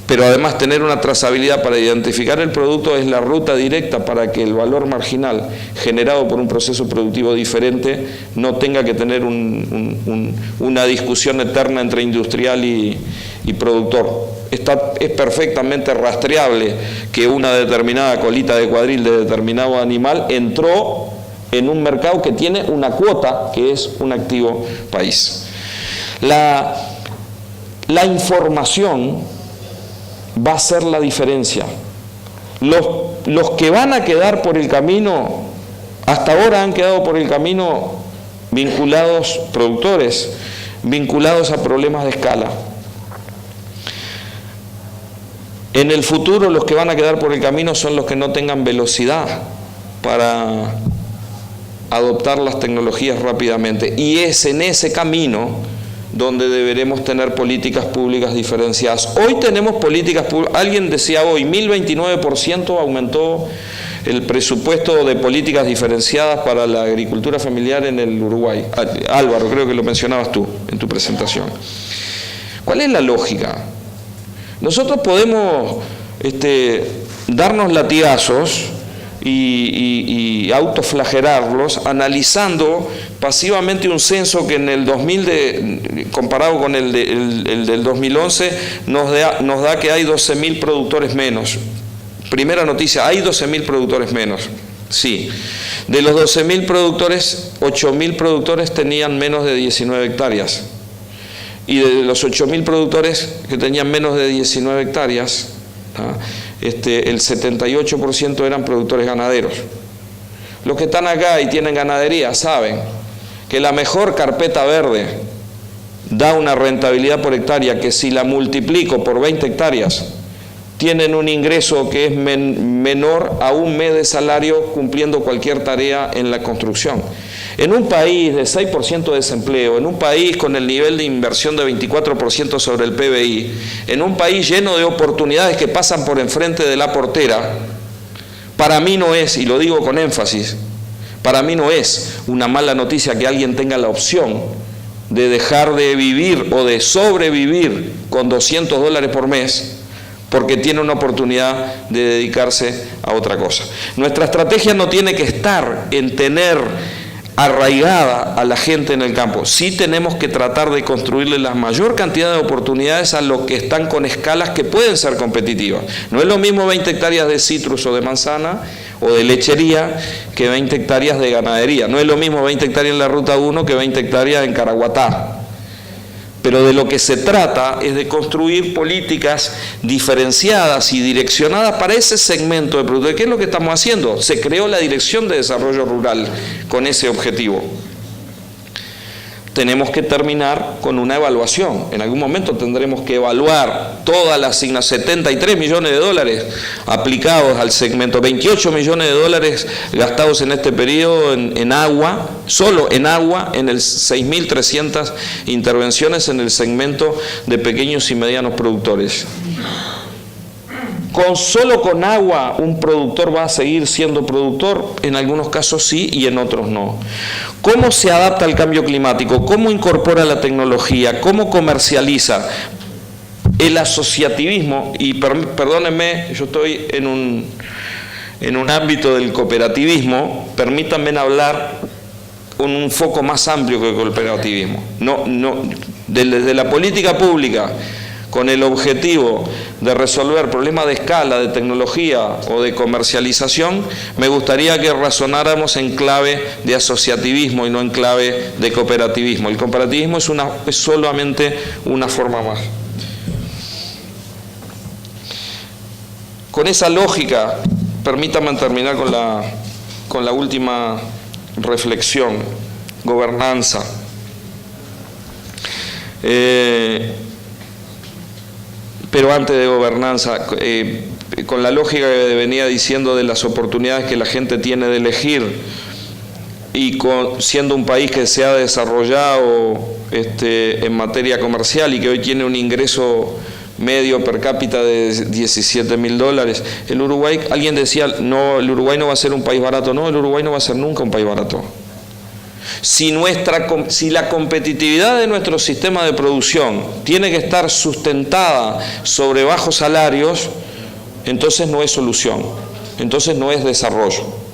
pero además tener una trazabilidad para identificar el producto es la ruta directa para que el valor marginal generado por un proceso productivo diferente no tenga que tener una discusión eterna entre industrial y productor. Es perfectamente rastreable que una determinada colita de cuadril de determinado animal entró en un mercado que tiene una cuota que es un activo país. La información va a ser la diferencia. Los que van a quedar por el camino, hasta ahora han quedado por el camino vinculados, productores, vinculados a problemas de escala. En el futuro los que van a quedar por el camino son los que no tengan velocidad para adoptar las tecnologías rápidamente. Y es en ese camino donde deberemos tener políticas públicas diferenciadas. Hoy tenemos políticas públicas, alguien decía hoy, 1029% aumentó el presupuesto de políticas diferenciadas para la agricultura familiar en el Uruguay. Álvaro, creo que lo mencionabas tú en tu presentación. ¿Cuál es la lógica? Nosotros podemos darnos latigazos y autoflagelarlos analizando pasivamente un censo que en el 2000 comparado con el del 2011 nos da que hay 12.000 productores menos. Primera noticia, hay 12.000 productores menos. Sí. De los 12.000 productores, 8.000 productores tenían menos de 19 hectáreas. Y de los 8.000 productores que tenían menos de 19 hectáreas, el 78% eran productores ganaderos. Los que están acá y tienen ganadería saben que la mejor carpeta verde da una rentabilidad por hectárea que si la multiplico por 20 hectáreas, tienen un ingreso que es menor a un mes de salario cumpliendo cualquier tarea en la construcción. En un país de 6% de desempleo, en un país con el nivel de inversión de 24% sobre el PBI, en un país lleno de oportunidades que pasan por enfrente de la portera, para mí no es, y lo digo con énfasis, para mí no es una mala noticia que alguien tenga la opción de dejar de vivir o de sobrevivir con $200 por mes porque tiene una oportunidad de dedicarse a otra cosa. Nuestra estrategia no tiene que estar en tener arraigada a la gente en el campo. Sí tenemos que tratar de construirle la mayor cantidad de oportunidades a los que están con escalas que pueden ser competitivas. No es lo mismo 20 hectáreas de citrus o de manzana o de lechería que 20 hectáreas de ganadería. No es lo mismo 20 hectáreas en la Ruta 1 que 20 hectáreas en Caraguatá. Pero de lo que se trata es de construir políticas diferenciadas y direccionadas para ese segmento de productores. ¿Qué es lo que estamos haciendo? Se creó la Dirección de Desarrollo Rural con ese objetivo. Tenemos que terminar con una evaluación. En algún momento tendremos que evaluar todas las asignaciones, 73 millones de dólares aplicados al segmento, 28 millones de dólares gastados en este periodo en agua, solo en agua, en el 6.300 intervenciones en el segmento de pequeños y medianos productores. Solo con agua un productor va a seguir siendo productor, en algunos casos sí y en otros no. ¿Cómo se adapta al cambio climático? ¿Cómo incorpora la tecnología? ¿Cómo comercializa? El asociativismo, y perdónenme, yo estoy en un ámbito del cooperativismo, permítanme hablar con un foco más amplio que el cooperativismo. Desde la política pública, con el objetivo de resolver problemas de escala, de tecnología o de comercialización, me gustaría que razonáramos en clave de asociativismo y no en clave de cooperativismo. El cooperativismo es solamente una forma más. Con esa lógica, permítanme terminar con la última reflexión: gobernanza. Pero antes de gobernanza, con la lógica que venía diciendo de las oportunidades que la gente tiene de elegir, y siendo un país que se ha desarrollado en materia comercial y que hoy tiene un ingreso medio per cápita de $17.000, el Uruguay, alguien decía, no, el Uruguay no va a ser un país barato. No, el Uruguay no va a ser nunca un país barato. Si la competitividad de nuestro sistema de producción tiene que estar sustentada sobre bajos salarios, entonces no es solución, entonces no es desarrollo.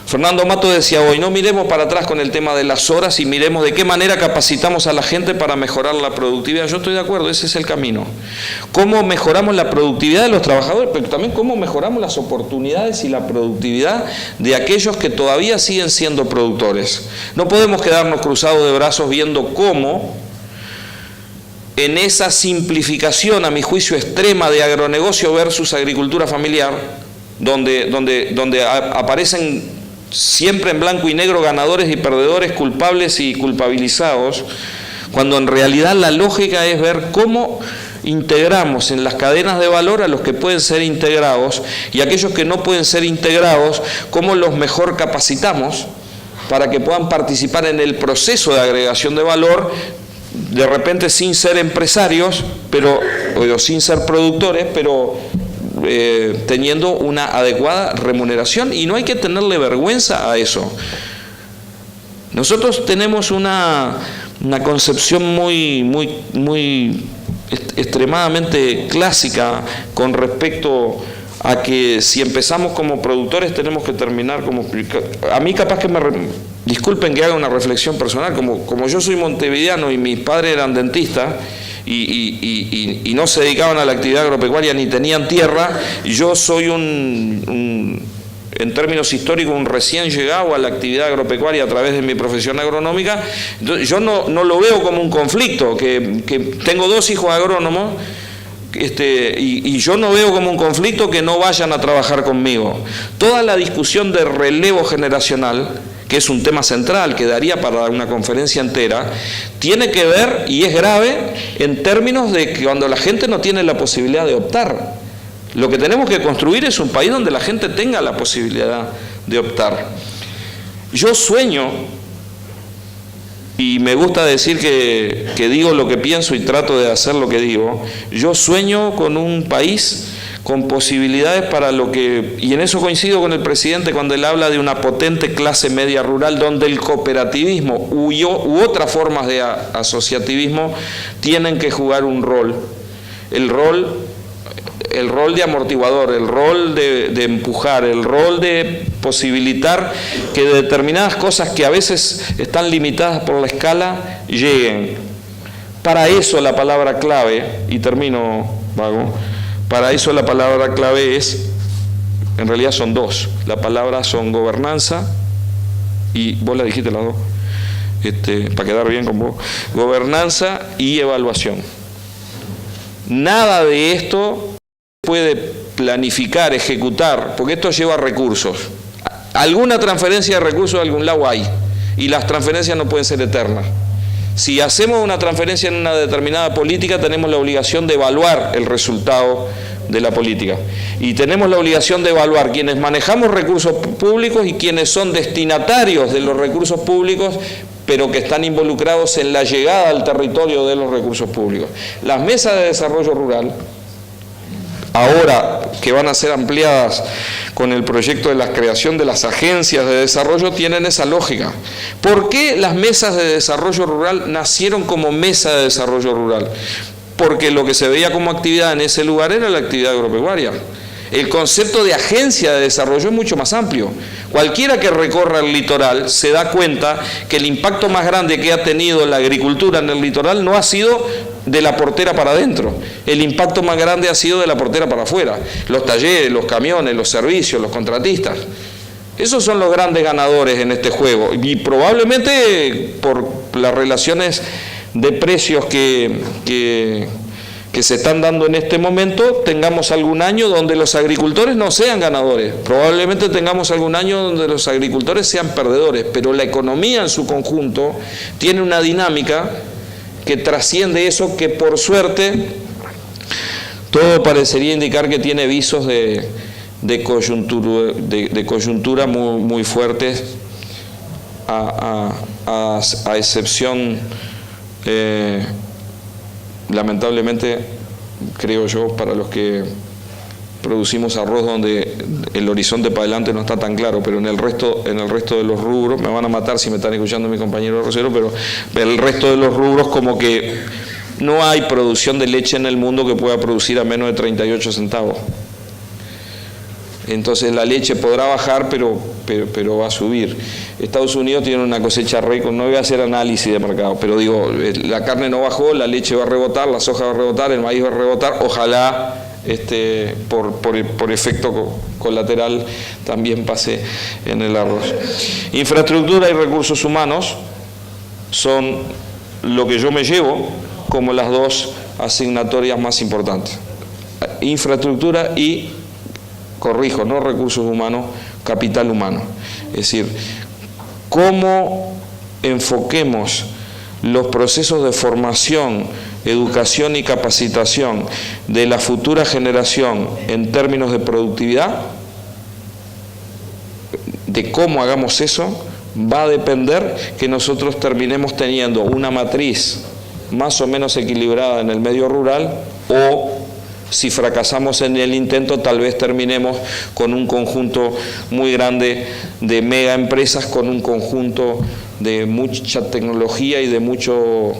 Fernando Mato decía hoy, no miremos para atrás con el tema de las horas y miremos de qué manera capacitamos a la gente para mejorar la productividad. Yo estoy de acuerdo, ese es el camino. Cómo mejoramos la productividad de los trabajadores, pero también cómo mejoramos las oportunidades y la productividad de aquellos que todavía siguen siendo productores. No podemos quedarnos cruzados de brazos viendo cómo en esa simplificación, a mi juicio, extrema de agronegocio versus agricultura familiar, donde aparecen siempre en blanco y negro ganadores y perdedores, culpables y culpabilizados, cuando en realidad la lógica es ver cómo integramos en las cadenas de valor a los que pueden ser integrados y aquellos que no pueden ser integrados, cómo los mejor capacitamos para que puedan participar en el proceso de agregación de valor, de repente sin ser empresarios, o sin ser productores, pero teniendo una adecuada remuneración, y no hay que tenerle vergüenza a eso. Nosotros tenemos una concepción muy extremadamente clásica con respecto a que si empezamos como productores tenemos que terminar como... A mí capaz que disculpen que haga una reflexión personal, como yo soy montevideano y mis padres eran dentistas, y no se dedicaban a la actividad agropecuaria ni tenían tierra, yo soy en términos históricos, un recién llegado a la actividad agropecuaria a través de mi profesión agronómica. Entonces, yo no lo veo como un conflicto, que tengo 2 hijos agrónomos, y yo no veo como un conflicto que no vayan a trabajar conmigo. Toda la discusión de relevo generacional, que es un tema central que daría para una conferencia entera, tiene que ver, y es grave, en términos de que cuando la gente no tiene la posibilidad de optar. Lo que tenemos que construir es un país donde la gente tenga la posibilidad de optar. Yo sueño, y me gusta decir que digo lo que pienso y trato de hacer lo que digo, yo sueño con un país con posibilidades para lo que, y en eso coincido con el presidente cuando él habla de una potente clase media rural, donde el cooperativismo u otras formas de asociativismo tienen que jugar un rol. El rol el rol de amortiguador, el rol de empujar, el rol de posibilitar que determinadas cosas que a veces están limitadas por la escala lleguen. Para eso la palabra clave, y termino, Vago, para eso la palabra clave es, en realidad son dos, la palabra son gobernanza, y vos la dijiste las dos, para quedar bien con vos, gobernanza y evaluación. Nada de esto puede planificar, ejecutar, porque esto lleva recursos. Alguna transferencia de recursos de algún lado hay, y las transferencias no pueden ser eternas. Si hacemos una transferencia en una determinada política, tenemos la obligación de evaluar el resultado de la política. Y tenemos la obligación de evaluar quienes manejamos recursos públicos y quienes son destinatarios de los recursos públicos, pero que están involucrados en la llegada al territorio de los recursos públicos. Las mesas de desarrollo rural, ahora que van a ser ampliadas con el proyecto de la creación de las agencias de desarrollo, tienen esa lógica. ¿Por qué las mesas de desarrollo rural nacieron como mesa de desarrollo rural? Porque lo que se veía como actividad en ese lugar era la actividad agropecuaria. El concepto de agencia de desarrollo es mucho más amplio. Cualquiera que recorra el litoral se da cuenta que el impacto más grande que ha tenido la agricultura en el litoral no ha sido de la portera para adentro. El impacto más grande ha sido de la portera para afuera. Los talleres, los camiones, los servicios, los contratistas. Esos son los grandes ganadores en este juego. Y probablemente por las relaciones de precios que se están dando en este momento, tengamos algún año donde los agricultores no sean ganadores. Probablemente tengamos algún año donde los agricultores sean perdedores, pero la economía en su conjunto tiene una dinámica que trasciende eso, que por suerte todo parecería indicar que tiene visos de coyuntura muy, muy fuertes, a excepción, lamentablemente, creo yo, para los que producimos arroz donde el horizonte para adelante no está tan claro, pero en el resto de los rubros, me van a matar si me están escuchando mis compañeros arroceros, pero el resto de los rubros como que no hay producción de leche en el mundo que pueda producir a menos de 38 centavos. Entonces la leche podrá bajar, pero va a subir. Estados Unidos tiene una cosecha récord, no voy a hacer análisis de mercado, pero digo, la carne no bajó, la leche va a rebotar, la soja va a rebotar, el maíz va a rebotar, ojalá por efecto colateral también pase en el arroz. Infraestructura y recursos humanos son lo que yo me llevo como las dos asignatorias más importantes. Infraestructura y, corrijo, no recursos humanos, capital humano. Es decir, cómo enfoquemos los procesos de formación, educación y capacitación de la futura generación en términos de productividad, de cómo hagamos eso, va a depender que nosotros terminemos teniendo una matriz más o menos equilibrada en el medio rural, o si fracasamos en el intento, tal vez terminemos con un conjunto muy grande de mega empresas, con un conjunto de mucha tecnología y de mucho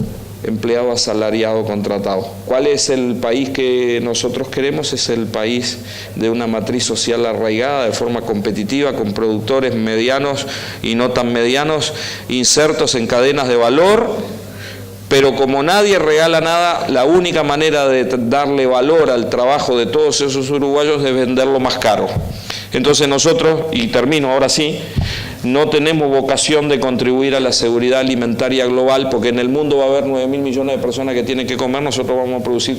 empleado asalariado contratado. ¿Cuál es el país que nosotros queremos? Es el país de una matriz social arraigada de forma competitiva, con productores medianos y no tan medianos, insertos en cadenas de valor. Pero como nadie regala nada, la única manera de darle valor al trabajo de todos esos uruguayos es venderlo más caro. Entonces nosotros, y termino ahora sí, no tenemos vocación de contribuir a la seguridad alimentaria global, porque en el mundo va a haber 9.000 millones de personas que tienen que comer. Nosotros vamos a producir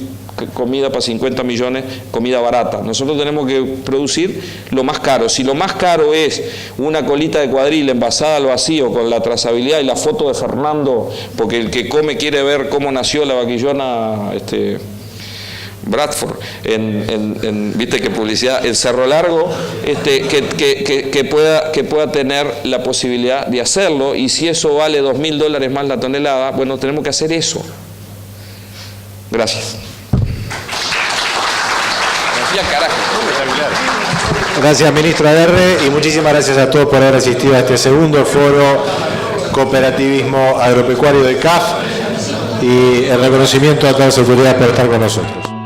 comida para 50 millones, comida barata. Nosotros tenemos que producir lo más caro. Si lo más caro es una colita de cuadril envasada al vacío con la trazabilidad y la foto de Fernando, porque el que come quiere ver cómo nació la vaquillona Bradford, viste qué publicidad, en Cerro Largo, que pueda tener la posibilidad de hacerlo, y si eso vale $2.000 más la tonelada, bueno, tenemos que hacer eso. Gracias.
Gracias, ministro Aguerre, y muchísimas gracias a todos por haber asistido a este segundo foro Cooperativismo Agropecuario de CAF, y el reconocimiento a todas las autoridades por estar con nosotros.